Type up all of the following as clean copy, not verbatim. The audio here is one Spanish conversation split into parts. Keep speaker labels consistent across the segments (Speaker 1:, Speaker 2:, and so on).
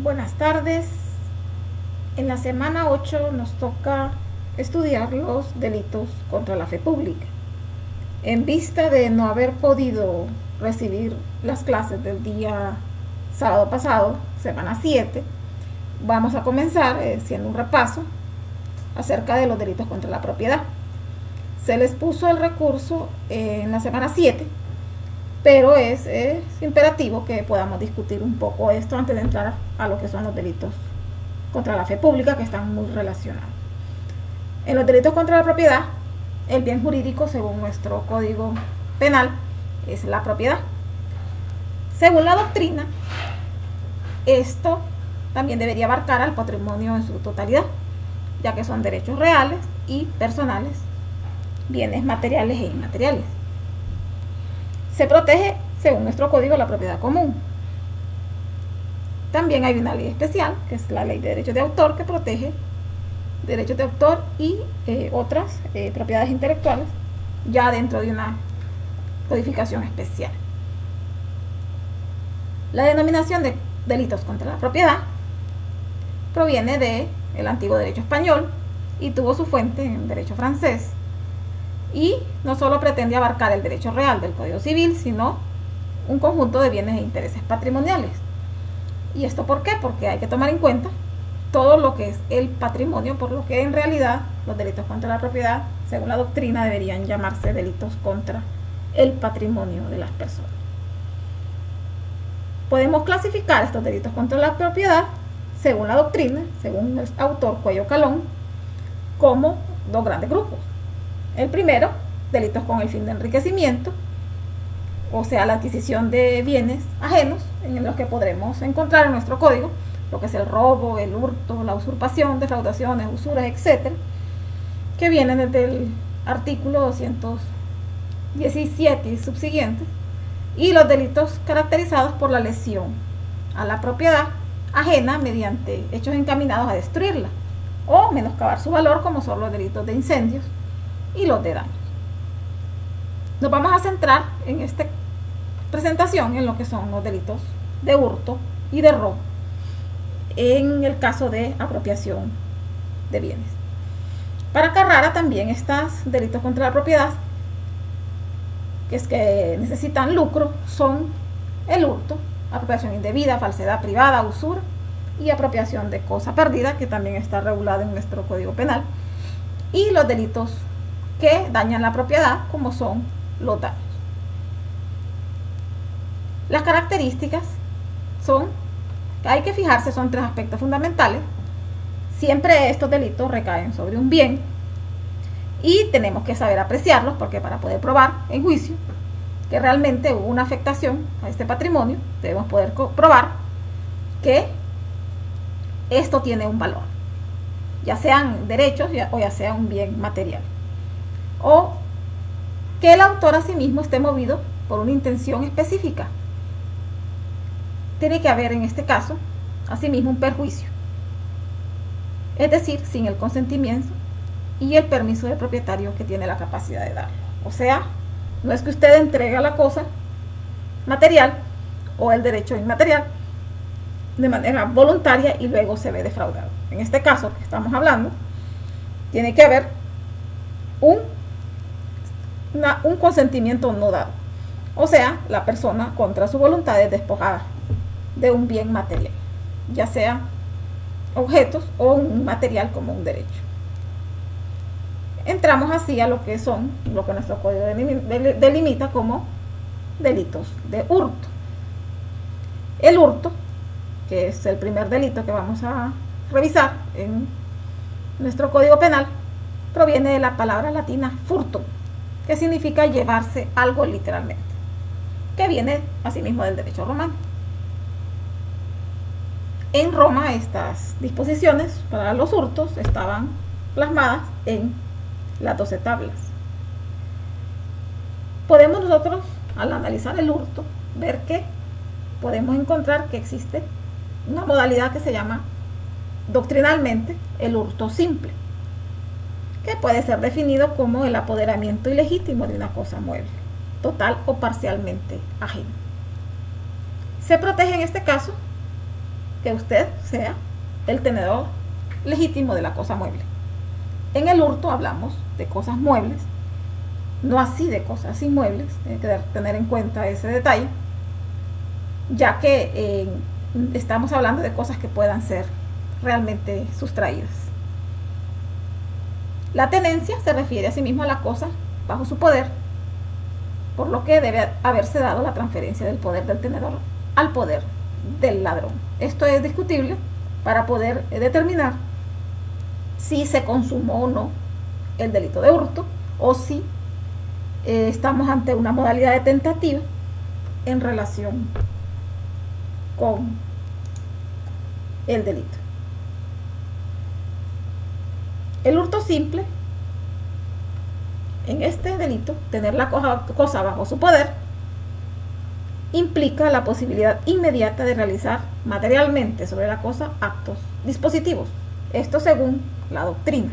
Speaker 1: Buenas tardes. En la semana 8 nos toca estudiar los delitos contra la fe pública. En vista de no haber podido recibir las clases del día sábado pasado, semana 7, vamos a comenzar haciendo un repaso acerca de los delitos contra la propiedad. Se les puso el recurso en la semana 7, pero es imperativo que podamos discutir un poco esto antes de entrar a lo que son los delitos contra la fe pública, que están muy relacionados. En los delitos contra la propiedad, el bien jurídico, según nuestro Código Penal, es la propiedad. Según la doctrina, esto también debería abarcar al patrimonio en su totalidad, ya que son derechos reales y personales, bienes materiales e inmateriales. Se protege, según nuestro código, la propiedad común. También hay una ley especial, que es la ley de derechos de autor, que protege derechos de autor y otras propiedades intelectuales, ya dentro de una codificación especial. La denominación de delitos contra la propiedad proviene del antiguo derecho español y tuvo su fuente en el derecho francés. Y no solo pretende abarcar el derecho real del Código Civil, sino un conjunto de bienes e intereses patrimoniales. ¿Y esto por qué? Porque hay que tomar en cuenta todo lo que es el patrimonio, por lo que en realidad los delitos contra la propiedad, según la doctrina, deberían llamarse delitos contra el patrimonio de las personas. Podemos clasificar estos delitos contra la propiedad, según la doctrina, según el autor Cuello Calón, como dos grandes grupos. El primero, delitos con el fin de enriquecimiento, o sea, la adquisición de bienes ajenos, en los que podremos encontrar en nuestro código lo que es el robo, el hurto, la usurpación, defraudaciones, usuras, etc., que vienen desde el artículo 217 y subsiguientes, y los delitos caracterizados por la lesión a la propiedad ajena mediante hechos encaminados a destruirla o menoscabar su valor, como son los delitos de incendios y los de daños. Nos vamos a centrar en esta presentación en lo que son los delitos de hurto y de robo, en el caso de apropiación de bienes. Para Carrara también estos delitos contra la propiedad, que es que necesitan lucro, son el hurto, apropiación indebida, falsedad privada, usura y apropiación de cosa perdida, que también está regulada en nuestro Código Penal, y los delitos que dañan la propiedad, como son los daños. Las características hay que fijarse, son tres aspectos fundamentales. Siempre estos delitos recaen sobre un bien y tenemos que saber apreciarlos, porque para poder probar en juicio que realmente hubo una afectación a este patrimonio, debemos poder probar que esto tiene un valor, ya sean derechos o ya sea un bien material, o que el autor a sí mismo esté movido por una intención específica. Tiene que haber en este caso asimismo un perjuicio, es decir, sin el consentimiento y el permiso del propietario, que tiene la capacidad de darlo. O sea, no es que usted entrega la cosa material o el derecho inmaterial de manera voluntaria y luego se ve defraudado. En este caso que estamos hablando, tiene que haber un consentimiento no dado. O sea, la persona contra su voluntad es despojada de un bien material, ya sea objetos o un material como un derecho. Entramos así a lo que nuestro código delimita como delitos de hurto. El hurto, que es el primer delito que vamos a revisar en nuestro Código Penal, proviene de la palabra latina furtum, que significa llevarse algo literalmente, que viene asimismo del derecho romano. En Roma estas disposiciones para los hurtos estaban plasmadas en las 12 tablas. Podemos nosotros, al analizar el hurto, ver que podemos encontrar que existe una modalidad que se llama doctrinalmente el hurto simple, que puede ser definido como el apoderamiento ilegítimo de una cosa mueble, total o parcialmente ajena. Se protege en este caso que usted sea el tenedor legítimo de la cosa mueble. En el hurto hablamos de cosas muebles, no así de cosas inmuebles. Tiene que tener en cuenta ese detalle, ya que estamos hablando de cosas que puedan ser realmente sustraídas. La tenencia se refiere asimismo a la cosa bajo su poder, por lo que debe haberse dado la transferencia del poder del tenedor al poder del ladrón. Esto es discutible para poder determinar si se consumó o no el delito de hurto, o si estamos ante una modalidad de tentativa en relación con el delito. El hurto simple, en este delito, tener la cosa bajo su poder, implica la posibilidad inmediata de realizar materialmente sobre la cosa actos dispositivos. Esto según la doctrina.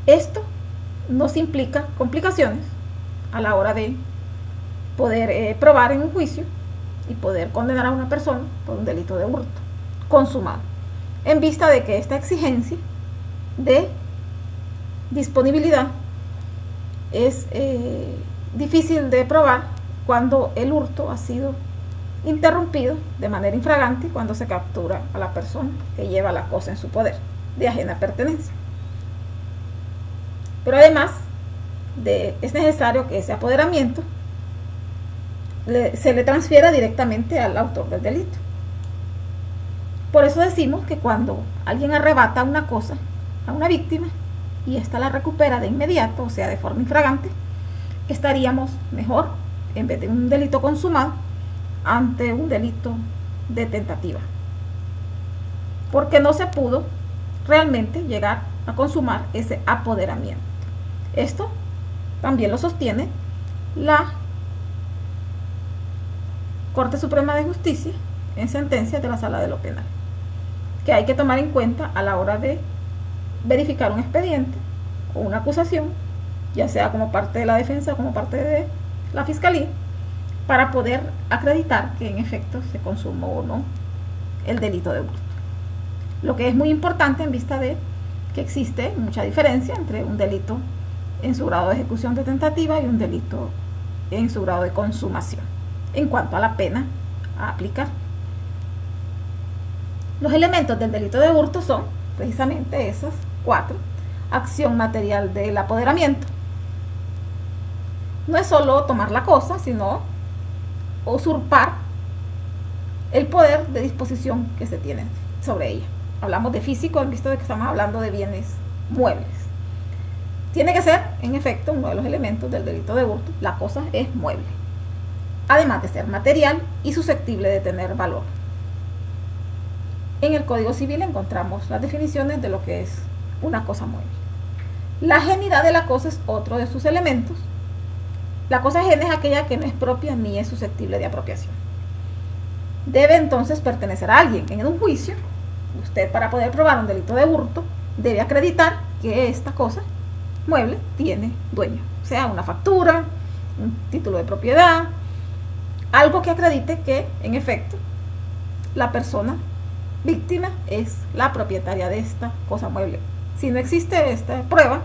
Speaker 1: Esto nos implica complicaciones a la hora de poder probar en un juicio y poder condenar a una persona por un delito de hurto consumado, en vista de que esta exigencia de disponibilidad es difícil de probar cuando el hurto ha sido interrumpido de manera infragante, cuando se captura a la persona que lleva la cosa en su poder de ajena pertenencia. Pero además es necesario que ese apoderamiento se le transfiera directamente al autor del delito. Por eso decimos que cuando alguien arrebata una cosa a una víctima y ésta la recupera de inmediato, o sea, de forma infragante, estaríamos mejor, en vez de un delito consumado, ante un delito de tentativa, porque no se pudo realmente llegar a consumar ese apoderamiento. Esto también lo sostiene la Corte Suprema de Justicia en sentencias de la Sala de lo Penal, que hay que tomar en cuenta a la hora de verificar un expediente o una acusación, ya sea como parte de la defensa o como parte de la fiscalía, para poder acreditar que en efecto se consumó o no el delito de hurto. Lo que es muy importante en vista de que existe mucha diferencia entre un delito en su grado de ejecución de tentativa y un delito en su grado de consumación en cuanto a la pena a aplicar. Los elementos del delito de hurto son precisamente esas 4. Acción material del apoderamiento. No es solo tomar la cosa, sino usurpar el poder de disposición que se tiene sobre ella. Hablamos de físico en vista de que estamos hablando de bienes muebles. Tiene que ser, en efecto, uno de los elementos del delito de hurto. La cosa es mueble, además de ser material y susceptible de tener valor. En el Código Civil encontramos las definiciones de lo que es una cosa mueble. La ajenidad de la cosa es otro de sus elementos. La cosa ajena es aquella que no es propia ni es susceptible de apropiación. Debe entonces pertenecer a alguien. En un juicio, usted, para poder probar un delito de hurto, debe acreditar que esta cosa mueble tiene dueño, o sea, una factura, un título de propiedad, algo que acredite que, en efecto, la persona víctima es la propietaria de esta cosa mueble. Si no existe esta prueba,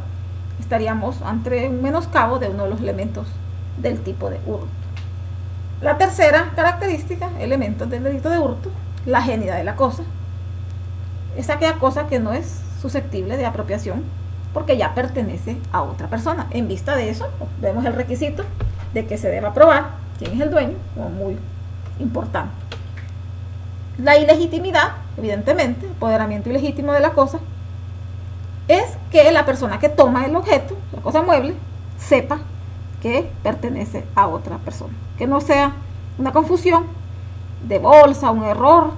Speaker 1: estaríamos ante un menoscabo de uno de los elementos del tipo de hurto. La tercera característica, elementos del delito de hurto, la ajenidad de la cosa. Es aquella cosa que no es susceptible de apropiación porque ya pertenece a otra persona. En vista de eso, vemos el requisito de que se deba probar quién es el dueño, como muy importante. La ilegitimidad, evidentemente, apoderamiento ilegítimo de la cosa, es que la persona que toma el objeto, la cosa mueble, sepa que pertenece a otra persona. Que no sea una confusión de bolsa, un error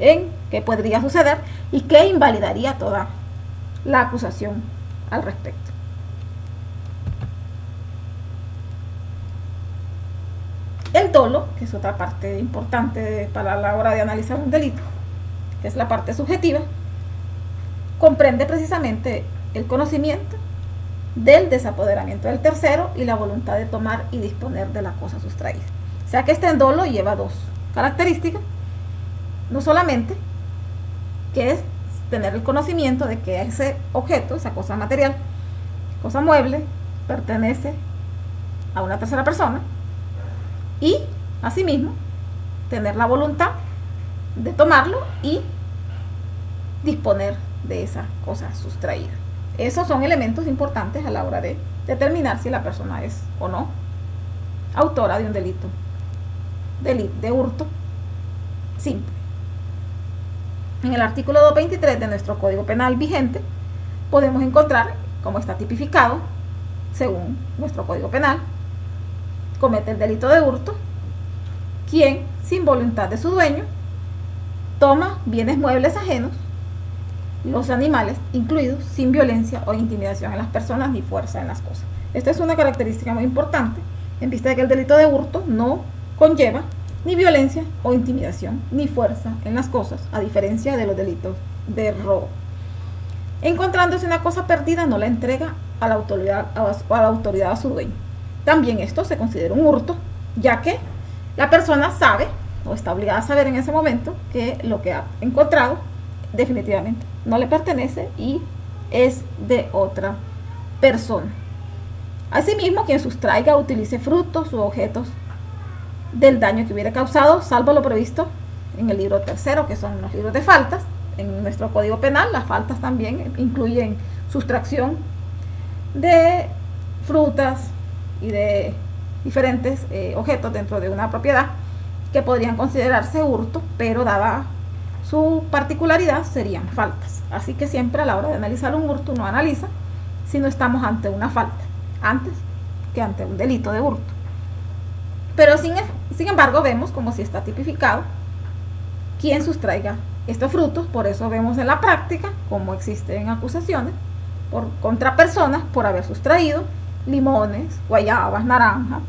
Speaker 1: en que podría suceder y que invalidaría toda la acusación al respecto. El dolo, que es otra parte importante para la hora de analizar un delito, que es la parte subjetiva, comprende precisamente el conocimiento del desapoderamiento del tercero y la voluntad de tomar y disponer de la cosa sustraída. O sea que este dolo lleva dos característica, no solamente que es tener el conocimiento de que ese objeto, esa cosa material, cosa mueble, pertenece a una tercera persona, y asimismo tener la voluntad de tomarlo y disponer de esa cosa sustraída. Esos son elementos importantes a la hora de determinar si la persona es o no autora de un delito de hurto simple. En el artículo 223 de nuestro Código Penal vigente podemos encontrar cómo está tipificado, según nuestro Código Penal: comete el delito de hurto quien, sin voluntad de su dueño, toma bienes muebles ajenos, los animales incluidos, sin violencia o intimidación en las personas ni fuerza en las cosas. Esta es una característica muy importante, en vista de que el delito de hurto no conlleva ni violencia o intimidación ni fuerza en las cosas, a diferencia de los delitos de robo. Encontrándose una cosa perdida, no la entrega a la autoridad a su dueño. También esto se considera un hurto, ya que la persona sabe o está obligada a saber en ese momento que lo que ha encontrado definitivamente no le pertenece y es de otra persona. Asimismo, quien sustraiga o utilice frutos u objetos del daño que hubiera causado, salvo lo previsto en el libro tercero, que son los libros de faltas. En nuestro Código Penal, las faltas también incluyen sustracción de frutas y de diferentes objetos dentro de una propiedad que podrían considerarse hurto, pero dada su particularidad serían faltas. Así que siempre a la hora de analizar un hurto uno analiza si no estamos ante una falta antes que ante un delito de hurto. Pero sin embargo vemos como si está tipificado quien sustraiga estos frutos. Por eso vemos en la práctica como existen acusaciones contra personas por haber sustraído limones, guayabas, naranjas,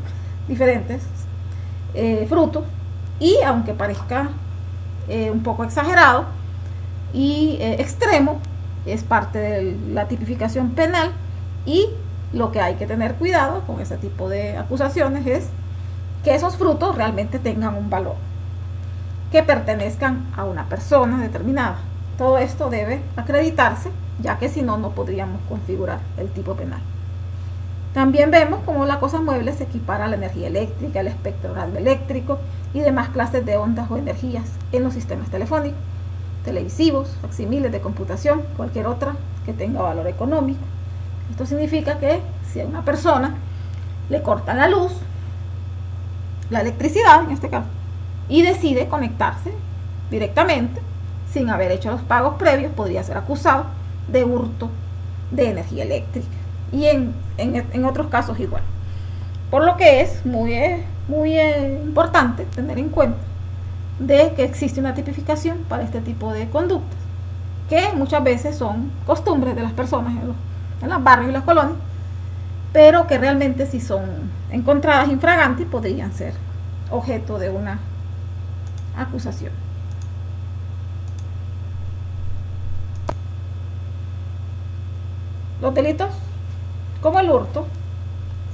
Speaker 1: diferentes frutos, y aunque parezca un poco exagerado y extremo, es parte de la tipificación penal, y lo que hay que tener cuidado con ese tipo de acusaciones es que esos frutos realmente tengan un valor, que pertenezcan a una persona determinada. Todo esto debe acreditarse, ya que si no, no podríamos configurar el tipo penal. También vemos cómo la cosa mueble se equipara a la energía eléctrica, el espectro radioeléctrico y demás clases de ondas o energías en los sistemas telefónicos, televisivos, facsimiles de computación, cualquier otra que tenga valor económico. Esto significa que si a una persona le cortan la luz, la electricidad en este caso, y decide conectarse directamente sin haber hecho los pagos previos, podría ser acusado de hurto de energía eléctrica, y en otros casos igual. Por lo que es muy importante tener en cuenta de que existe una tipificación para este tipo de conductas, que muchas veces son costumbres de las personas en los barrios y las colonias, pero que realmente, si son encontradas infraganti, podrían ser objeto de una acusación. Los delitos como el hurto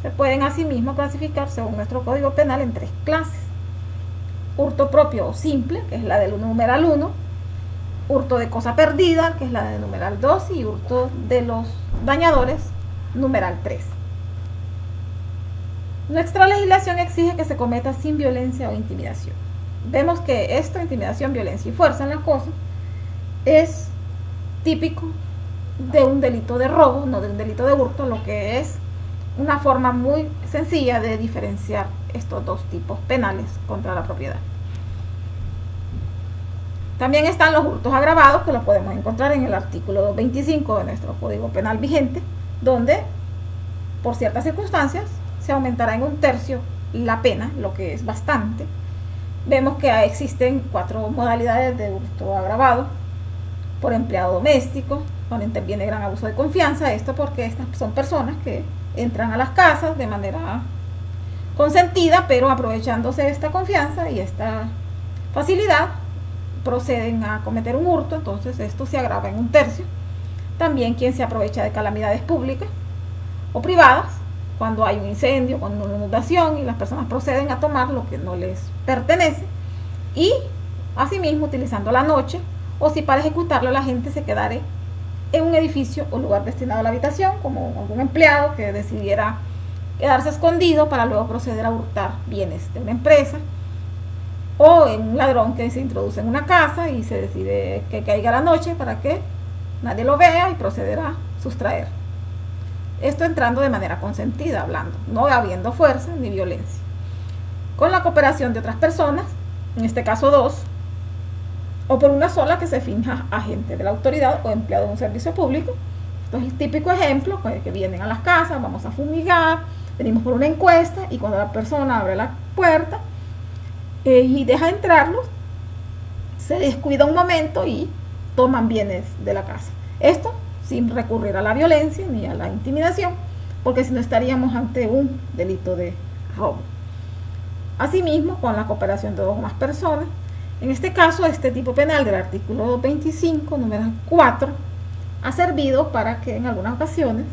Speaker 1: se pueden asimismo clasificar según nuestro Código Penal en 3 clases: hurto propio o simple, que es la del numeral 1, hurto de cosa perdida, que es la del numeral 2, y hurto de los dañadores, numeral 3. Nuestra legislación exige que se cometa sin violencia o intimidación. Vemos que esto, intimidación, violencia y fuerza en las cosas, es típico de un delito de robo, no de un delito de hurto, lo que es una forma muy sencilla de diferenciar estos dos tipos penales contra la propiedad. También están los hurtos agravados, que los podemos encontrar en el artículo 225 de nuestro Código Penal vigente, donde por ciertas circunstancias se aumentará en 1/3 la pena, lo que es bastante. Vemos que existen 4 modalidades de hurto agravado: por empleado doméstico, cuando interviene gran abuso de confianza, esto porque estas son personas que entran a las casas de manera consentida, pero aprovechándose de esta confianza y esta facilidad, proceden a cometer un hurto. Entonces esto se agrava en 1/3. También quien se aprovecha de calamidades públicas o privadas, cuando hay un incendio, cuando hay una inundación y las personas proceden a tomar lo que no les pertenece, y asimismo utilizando la noche, o si para ejecutarlo la gente se quedare en un edificio o lugar destinado a la habitación, como algún empleado que decidiera quedarse escondido para luego proceder a hurtar bienes de una empresa, o en un ladrón que se introduce en una casa y se decide que caiga la noche para que nadie lo vea y proceder a sustraer. Esto entrando de manera consentida, hablando, no habiendo fuerza ni violencia. Con la cooperación de otras personas, en este caso dos, o por una sola que se finja agente de la autoridad o empleado de un servicio público. Esto es el típico ejemplo, pues, que vienen a las casas, vamos a fumigar, venimos por una encuesta y cuando la persona abre la puerta y deja entrarlos, se descuida un momento y toman bienes de la casa. Esto sin recurrir a la violencia ni a la intimidación, porque si no estaríamos ante un delito de robo. Asimismo, con la cooperación de dos o más personas, en este caso, este tipo penal del artículo 25, numeral 4, ha servido para que en algunas ocasiones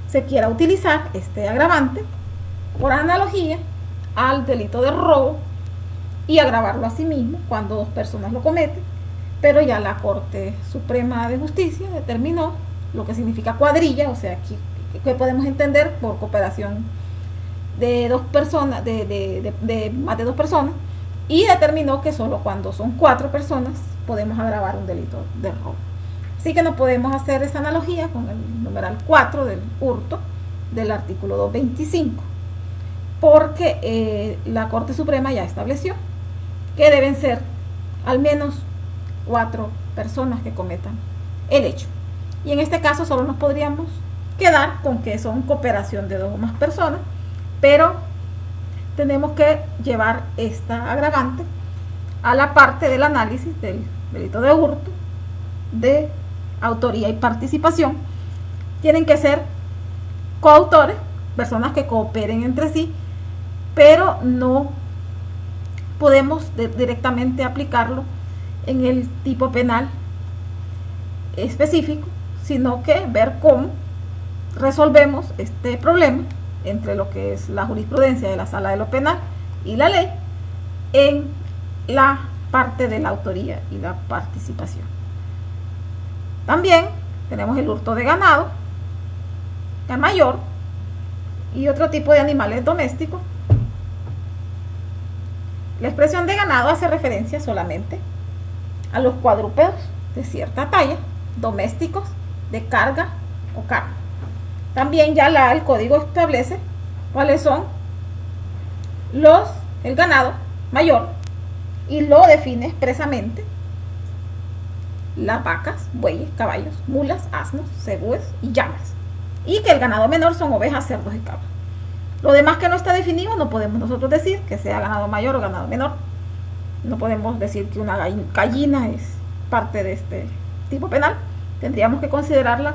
Speaker 1: se quiera utilizar este agravante por analogía al delito de robo y agravarlo a sí mismo cuando dos personas lo cometen, pero ya la Corte Suprema de Justicia determinó lo que significa cuadrilla, o sea, que podemos entender por cooperación de dos personas, de más de dos personas, y determinó que solo cuando son 4 personas podemos agravar un delito de robo. Así que no podemos hacer esa analogía con el numeral 4 del hurto del artículo 225, porque la Corte Suprema ya estableció que deben ser al menos 4 personas que cometan el hecho. Y en este caso solo nos podríamos quedar con que son cooperación de dos o más personas, pero tenemos que llevar esta agravante a la parte del análisis del delito de hurto, de autoría y participación. Tienen que ser coautores, personas que cooperen entre sí, pero no podemos directamente aplicarlo en el tipo penal específico, sino que ver cómo resolvemos este problema entre lo que es la jurisprudencia de la Sala de lo Penal y la ley en la parte de la autoría y la participación. También tenemos el hurto de ganado, el mayor, y otro tipo de animales domésticos. La expresión de ganado hace referencia solamente a los cuadrúpedos de cierta talla, domésticos, de carga o carne. También ya el código establece cuáles son el ganado mayor y lo define expresamente: las vacas, bueyes, caballos, mulas, asnos, cebúes y llamas. Y que el ganado menor son ovejas, cerdos y cabras. Lo demás que no está definido no podemos nosotros decir que sea ganado mayor o ganado menor. No podemos decir que una gallina es parte de este tipo penal. Tendríamos que considerarla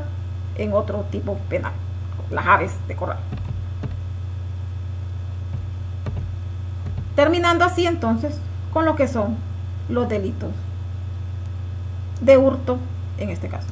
Speaker 1: en otro tipo penal, las aves de corral. Terminando así entonces con lo que son los delitos de hurto en este caso.